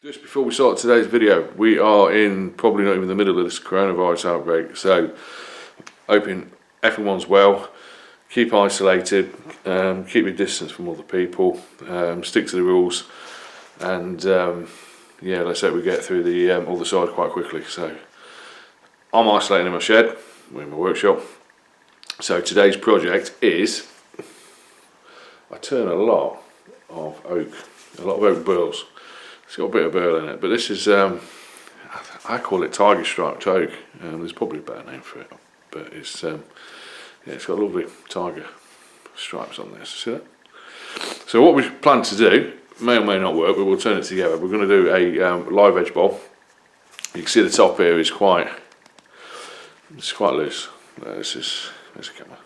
Just before we start today's video, we are in probably not even the middle of this coronavirus outbreak, so hoping everyone's well, keep isolated, keep your distance from other people, stick to the rules, and yeah, let's hope we get through the other side quite quickly. So I'm isolating in my shed, we're in my workshop. So today's project is, I turn a lot of oak burls. It's got a bit of burl in it, but this is, I call it tiger striped oak. There's probably a better name for it, but it's, yeah, it's got lovely tiger stripes on this. See that? So what we plan to do, may or may not work, but we'll turn it together. We're going to do a live edge bowl. You can see the top here is quite loose. There's a camera.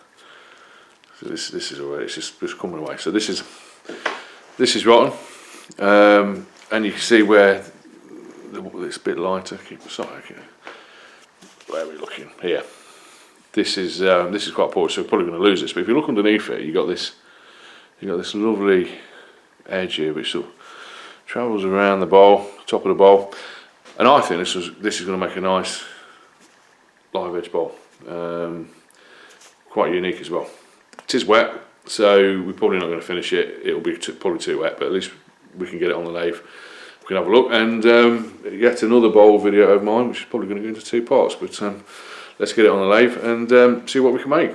So this is already, it's just coming away. So this is rotten. And you can see where it's a bit lighter. Where are we looking? Here. This is quite poor, so we're probably going to lose this. But if you look underneath it, you got this lovely edge here, which sort of travels around the bowl, top of the bowl. And I think this is going to make a nice live edge bowl. Quite unique as well. It is wet, so we're probably not going to finish it. It'll be probably too wet, but at least we can get it on the lathe. We can have a look, and yet another bowl video of mine, which is probably going to go into two parts. But let's get it on the lathe and see what we can make.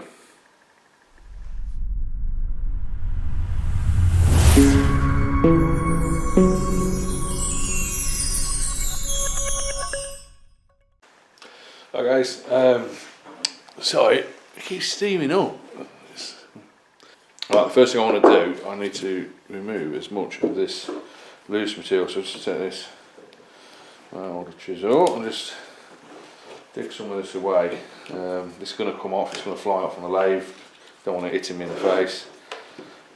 Hi guys, sorry, it keeps steaming up. Right, the first thing I want to do, I need to remove as much of this loose material. So just take this old chisel and just dig some of this away. This is going to come off, it's going to fly off on the lathe. Don't want it hitting me in the face.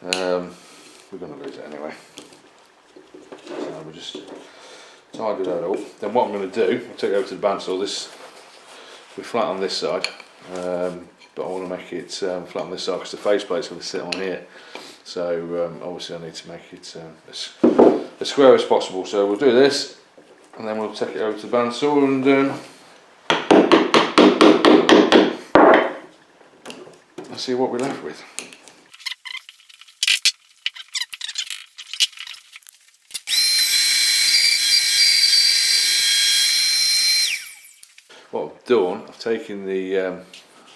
We're going to lose it anyway. So we'll just tidy that up. Then what I'm going to do, I'll take it over to the bandsaw. This will be flat on this side. But I want to make it flat on this side because the faceplate's going to sit on here. So obviously I need to make it as square as possible. So we'll do this, and then we'll take it over to the bandsaw and see what we're left with. What I've done, I've taken the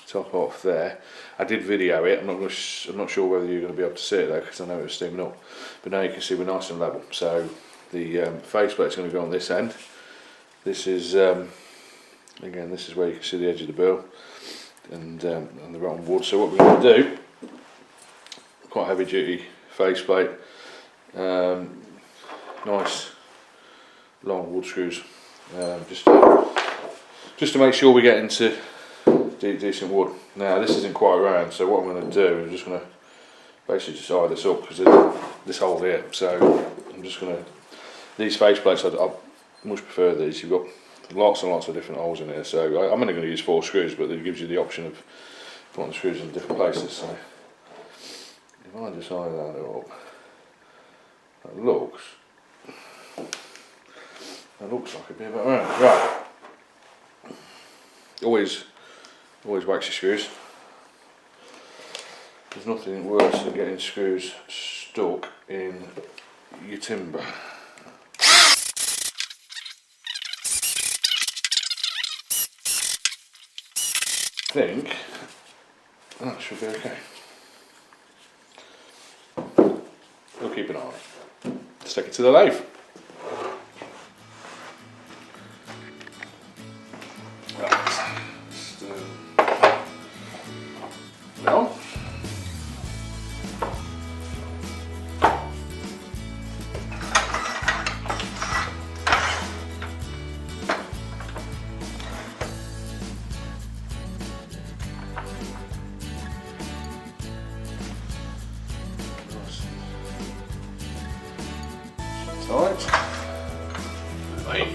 top off there. I did video it. I'm not sure whether you're going to be able to see it though, because I know it was steaming up. But now you can see we're nice and level. So the faceplate's going to go on this end. This is again, this is where you can see the edge of the burl and the rotten wood. So what we're going to do, quite heavy duty faceplate, nice long wood screws, just to make sure we get into decent wood. Now this isn't quite round, so what I'm going to do is just going to basically just eye this up because there's this hole here. So I'm just going to, these faceplates, I much prefer these. You've got lots and lots of different holes in here. So I'm only going to use 4 screws, but it gives you the option of putting the screws in different places. So if I just eye that up, that looks like it'd be about round. Right. Always wax your screws. There's nothing worse than getting screws stuck in your timber. I think that should be okay. We'll keep an eye on it. Let's take it to the lathe. Alright. Right.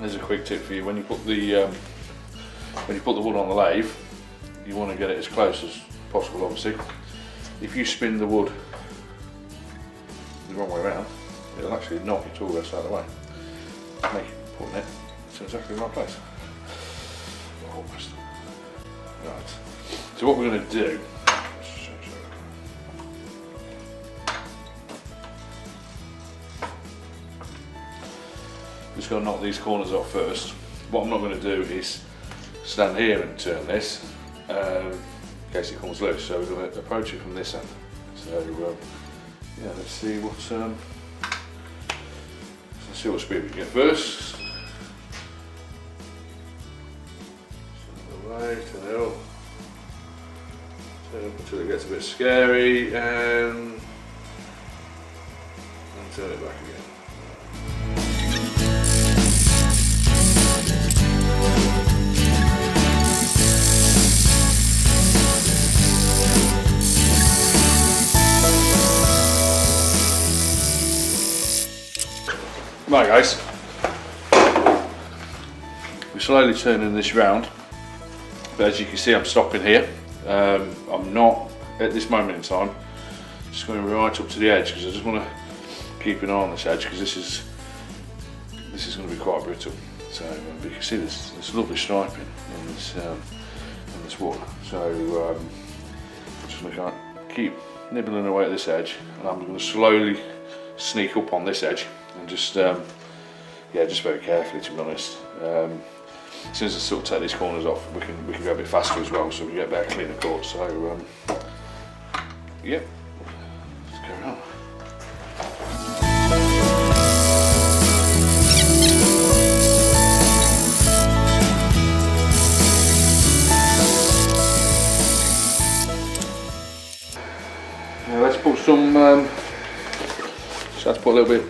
there's a quick tip for you. When you put the wood on the lathe, you want to get it as close as possible, obviously. If you spin the wood the wrong way around, it'll actually knock your tool rest out of the way, make it putting it to exactly the right place. Almost. Right, so what we're going to do, just going to knock these corners off first. What I'm not going to do is stand here and turn this in case it comes loose, so we're going to approach it from this end. So yeah, let's see what speed we can get first. Right, turn it up until it gets a bit scary, and turn it back again. Right guys, we're slowly turning this round, but as you can see I'm stopping here. I'm not, at this moment in time, just going right up to the edge because I just want to keep an eye on this edge because this is going to be quite brittle. So you can see this lovely striping in this wood. So I'm just going to kind of keep nibbling away at this edge, and I'm going to slowly sneak up on this edge. And just yeah, just very carefully, to be honest. As soon as I sort of take these corners off, we can go a bit faster as well, so we get better cleaner cut. So yeah, let's carry on. Now let's put some. Just have to put a little bit.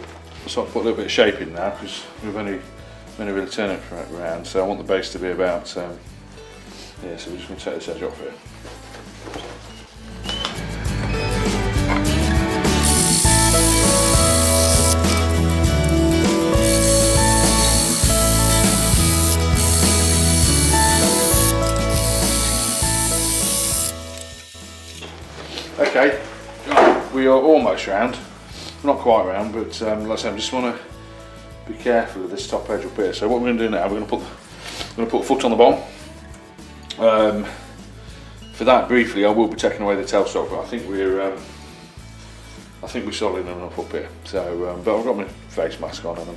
So I'll put a little bit of shape in now because we've only really turned it around, so I want the base to be about, yeah, so we're just going to take this edge off here. Okay, we are almost round. Not quite round, but like I said, I just want to be careful of this top edge up here. So what we're going to do now, we're going to put a foot on the bottom. For that, briefly, I will be taking away the tailstock, but I think we're solid enough up here. So, but I've got my face mask on, and I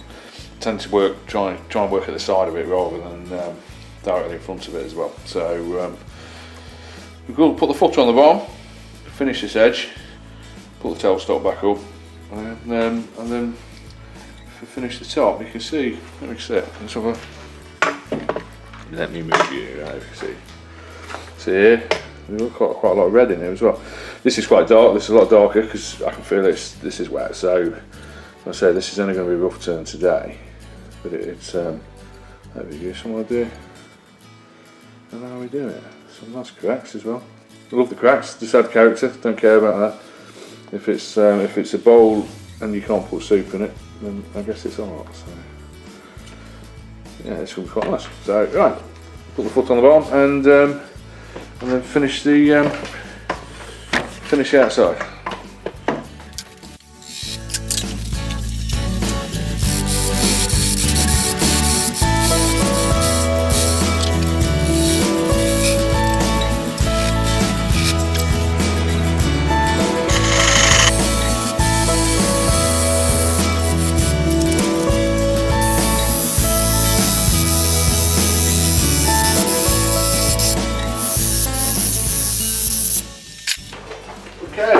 tend to try and work at the side of it rather than directly in front of it as well. So we're going to put the foot on the bottom, finish this edge, put the tailstock back up. And then if we finish the top, you can see, let me see, let me move you, right, if you see here, we've got quite a lot of red in here as well. This is quite dark, this is a lot darker because I can feel this is wet, so like I say, this is only going to be rough turn today, but it's, let me give you some idea of how we do it. Some nice cracks as well. I love the cracks, just add character, don't care about that. If it's a bowl and you can't put soup in it, then I guess it's art. So yeah, it's going to be quite nice. So right, put the foot on the bottom and then finish the outside. Okay,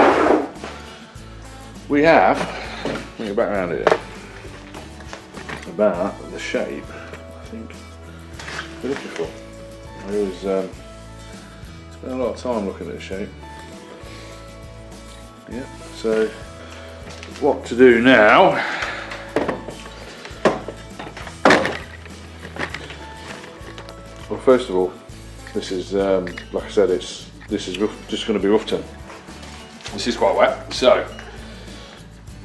we have, let me go back around here, about the shape I think we're looking for. I always spend a lot of time looking at the shape. Yeah, so what to do now, well, first of all, this is like I said, this is just going to be rough turn. This is quite wet, so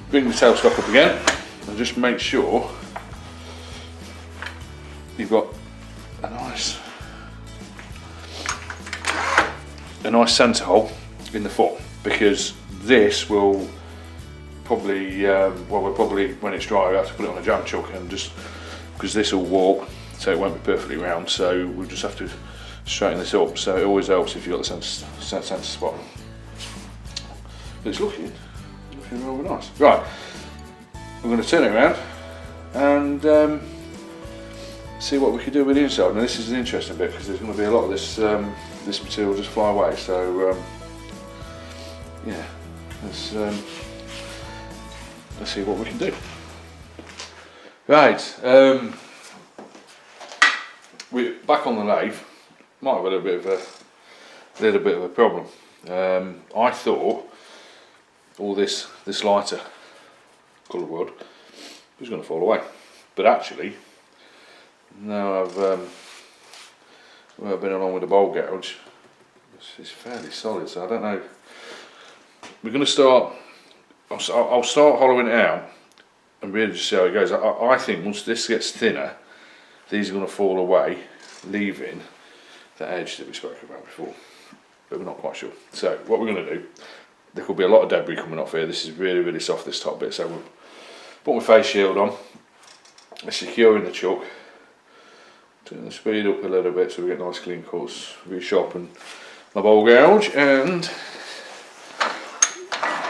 bring the tailstock up again and just make sure you've got a nice centre hole in the foot, because this will probably, we'll probably, when it's dry, we have to put it on a jam chuck, and just because this will warp, so it won't be perfectly round, so we'll just have to straighten this up. So it always helps if you've got the centre spot. But it's looking really nice. Right, we're going to turn it around and see what we can do with the inside. Now this is an interesting bit, because there's going to be a lot of this this material just fly away. So yeah, let's see what we can do. Right, we're back on the lathe. Might have had a little bit of a problem. I thought all this lighter coloured wood was going to fall away, but actually, now I've been along with the bowl gouge, it's fairly solid. So I don't know. We're going to start. I'll start hollowing it out and really just see how it goes. I think once this gets thinner, these are going to fall away, leaving the edge that we spoke about before, but we're not quite sure. So what we're going to do, there could be a lot of debris coming off here. This is really soft, this top bit, so we'll put my face shield on, securing the chuck, turn the speed up a little bit so we get nice clean cuts, resharpen my bowl gouge, and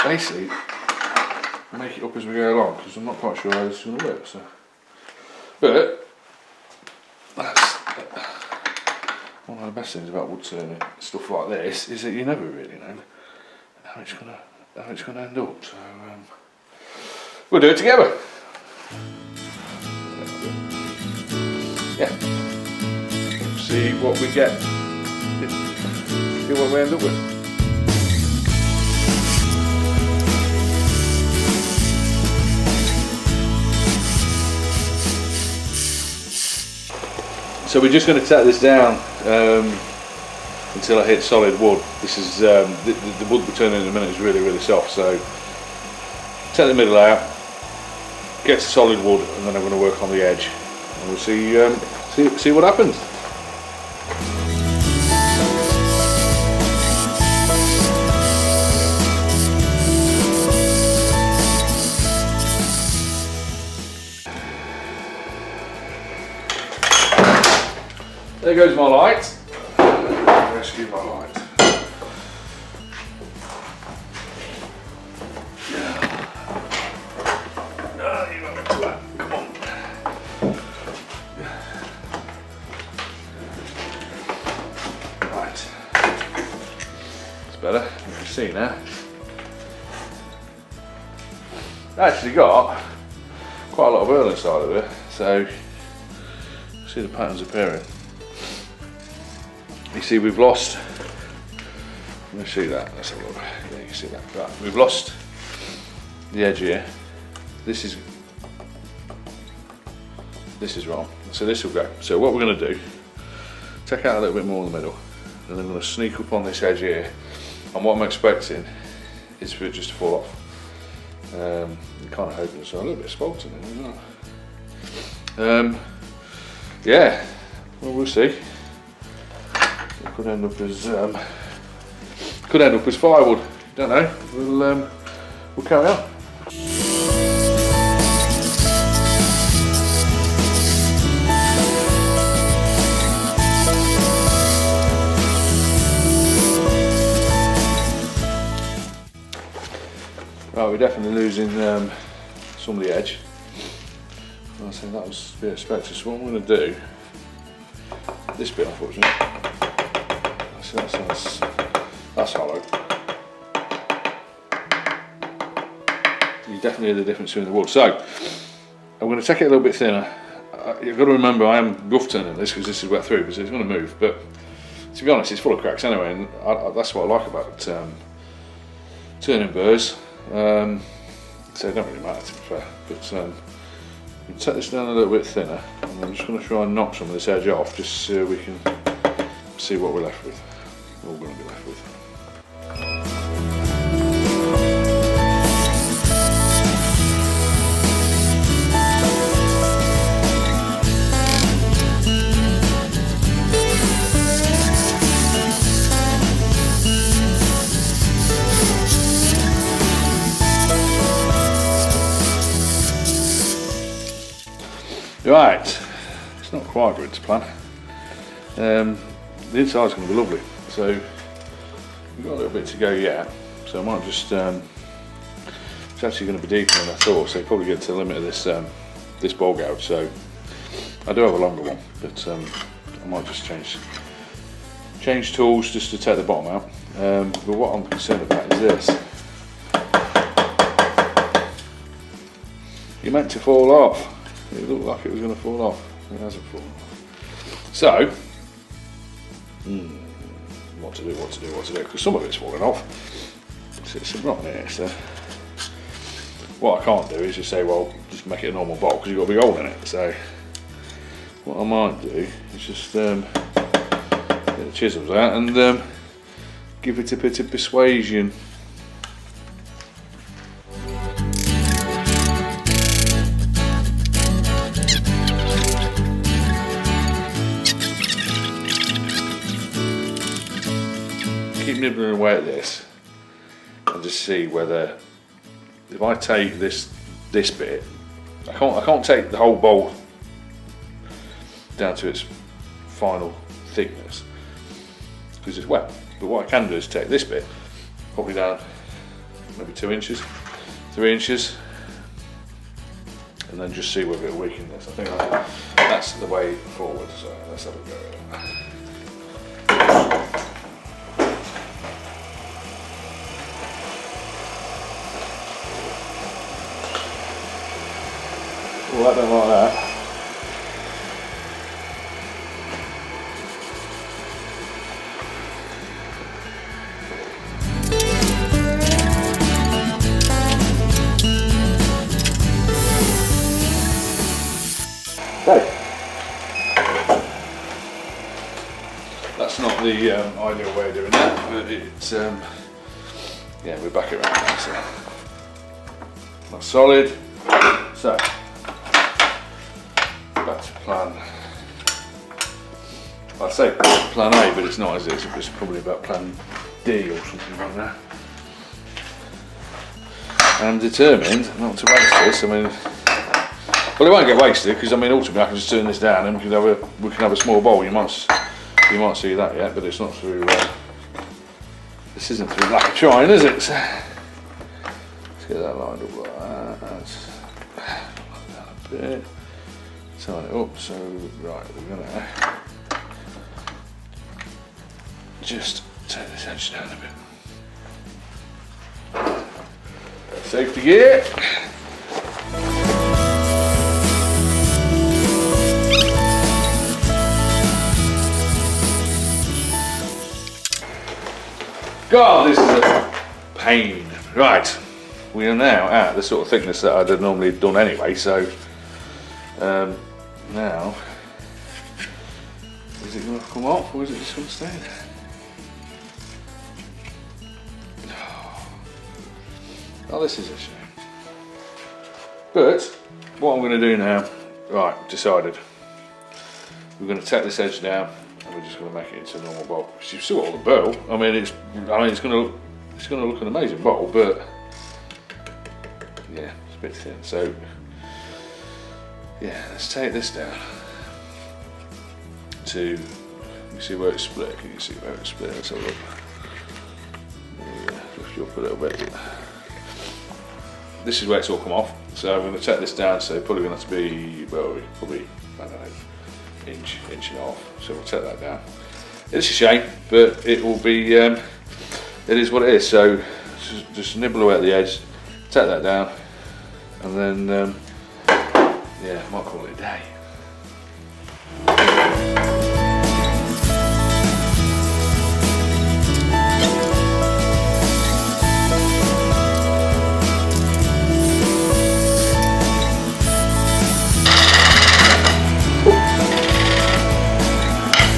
basically make it up as we go along, because I'm not quite sure how this is going to work. So, but that's one of the best things about wood turning stuff like this, is that you never really know how it's going to end up. So we'll do it together. Yeah. See what we get. See what we end up with. So we're just going to take this down until I hit solid wood. This is the wood we're turning in a minute is really soft. So take the middle out, get to solid wood, and then I'm going to work on the edge, and we'll see what happens. There goes my light. Rescue my light. No, you won't get to that. Come on. Right. It's better. You can see now. I actually got quite a lot of Burl inside of it, so see the patterns appearing. You see, we've lost. Let me see that. Let's have a look. Yeah, you can see that. Right, we've lost the edge here. This is wrong. So this will go. So what we're going to do, take out a little bit more in the middle, and I'm going to sneak up on this edge here. And what I'm expecting is for it just to fall off. I'm kind of hoping it's a little bit of spalt in it as well. Yeah. Well, we'll see. It could end up as firewood. Don't know. We'll carry on. Right, we're definitely losing some of the edge. I think that was to be expected. So what I'm going to do, this bit unfortunately. That's hollow. You definitely hear the difference between the wood. So I'm going to take it a little bit thinner. You've got to remember I am rough turning this because this is wet through, because it's going to move. But to be honest, it's full of cracks anyway, and that's what I like about turning burrs. So it don't really matter, to be fair. But we'll take this down a little bit thinner, and I'm just going to try and knock some of this edge off, just so we can see what we're left with. What we're going to be left with. Right, it's not quite good to plan. The inside's going to be lovely, so we've got a little bit to go yet. So I might just, it's actually going to be deeper than I thought, so you probably get to the limit of this bowl gouge. So I do have a longer one, but I might just change tools just to take the bottom out. But what I'm concerned about is this. You're meant to fall off. It looked like it was going to fall off. It hasn't fallen off. So, what to do? Because some of it's falling off. It's not there. So, what I can't do is just say, well, just make it a normal bolt because you've got a big hole in it. So, what I might do is just get the chisels out and give it a bit of persuasion. Keep nibbling away at this and just see whether, if I take this bit, I can't take the whole bowl down to its final thickness because it's wet. But what I can do is take this bit, probably down maybe 2 inches, 3 inches, and then just see whether it'll weaken this. I think that's the way forward. So let's have a go at it. Oh, I don't like that. Okay. That's not the ideal way of doing that, but it's yeah, we're back around now, so that's solid. So back to plan. I'd say plan A, but it's not, is it? It's probably about plan D or something like that. I'm determined not to waste this. I mean, well, it won't get wasted because I mean, ultimately, I can just turn this down and we can have a small bowl. You might see that yet, but it's not through. This isn't through lack of trying, is it? So, let's get that lined up like that. That's like that a bit. Turn it up. So right, we're gonna just take this edge down a bit. Safety gear. God, this is a pain. Right, we are now at the sort of thickness that I'd have normally done anyway, so now, is it going to come off or is it just going to stay there? Oh, this is a shame. But, what I'm going to do now, right, decided. We're going to take this edge down and we're just going to make it into a normal bowl. So you've still got all the burl. I mean, it's going to look an amazing bowl, but yeah, it's a bit thin. So yeah, let's take this down to, you see where it's split. Can you see where it's split? Let's have a look. Yeah, lift you up a little bit. This is where it's all come off. So I'm going to take this down. So probably going to have to be, well, probably I don't know, inch and a half. So we'll take that down. It's a shame, but it will be. It is what it is. So just nibble away at the edge, take that down, and then yeah, might call it a day.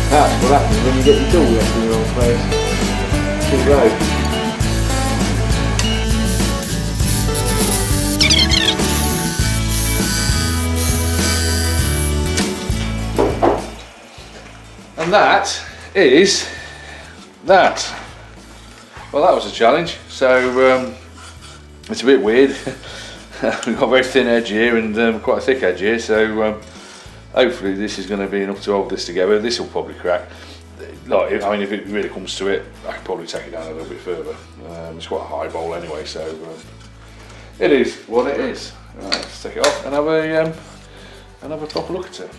That's what happens when you get your tool left in the wrong place. Too low. And that is that. Well, that was a challenge. So it's a bit weird. We've got a very thin edge here and quite a thick edge here. So hopefully this is going to be enough to hold this together. This will probably crack. Like, I mean, if it really comes to it, I could probably take it down a little bit further. It's quite a high bowl anyway, so it is what it is. Right, let's take it off and have a proper look at it.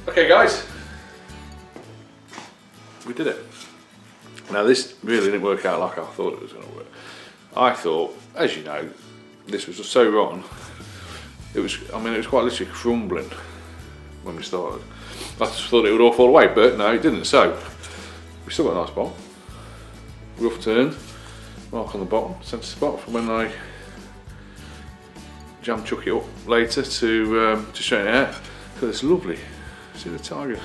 Okay, guys, we did it. Now this really didn't work out like I thought it was going to work. I thought, as you know, this was just so rotten. It was quite literally crumbling when we started. I just thought it would all fall away, but no, it didn't. So we still got a nice bowl. Rough turn, mark on the bottom, centre spot for when I jam chuck it up later to straighten it out. Because it's lovely. See the tiger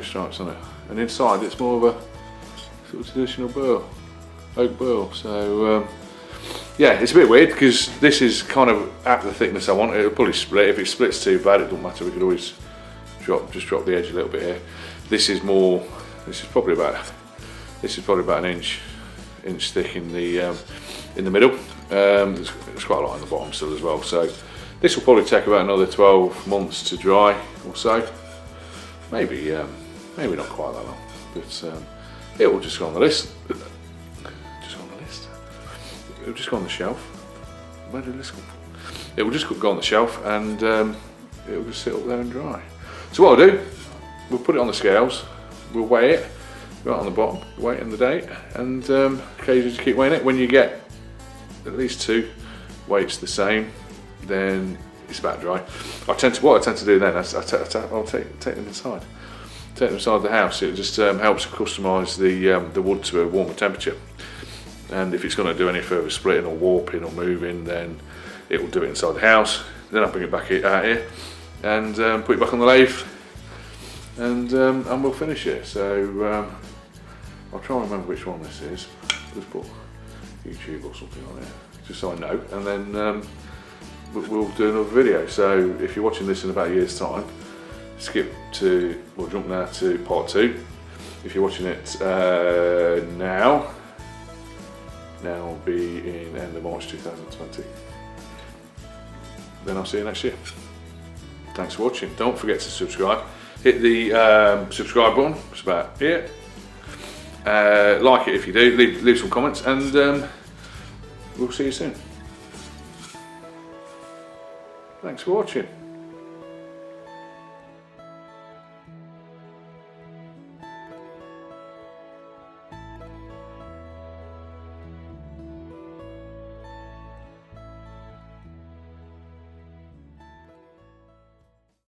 stripes on it, and inside it's more of a sort of traditional Burl, oak Burl. So yeah, it's a bit weird because this is kind of at the thickness I want. It'll probably split. If it splits too bad, it doesn't matter. We could always just drop the edge a little bit here. This is probably about an inch thick in the middle. There's quite a lot on the bottom still as well. So this will probably take about another 12 months to dry or so. Maybe not quite that long, but it will just go on the list. It will just go on the shelf. Where did this come from? It will just go on the shelf and it will just sit up there and dry. So what I'll do, we'll put it on the scales, we'll weigh it right on the bottom, weight and the date, and occasionally just keep weighing it. When you get at least 2 weights the same, then it's about dry. What I tend to do then, I'll take them inside. Take them inside the house. It just helps customise the wood to a warmer temperature. And if it's going to do any further splitting or warping or moving, then it will do it inside the house. Then I'll bring it back out here and put it back on the lathe, and we'll finish it. So I'll try and remember which one this is. Just put YouTube or something on it, just so I know, and then we'll do another video. So if you're watching this in about a year's time, jump now to part 2. If you're watching it now will be in end of March 2020. Then I'll see you next year. Thanks for watching. Don't forget to subscribe. Hit the subscribe button, it's about here. Like it if you do, leave some comments, and we'll see you soon. Thanks for watching.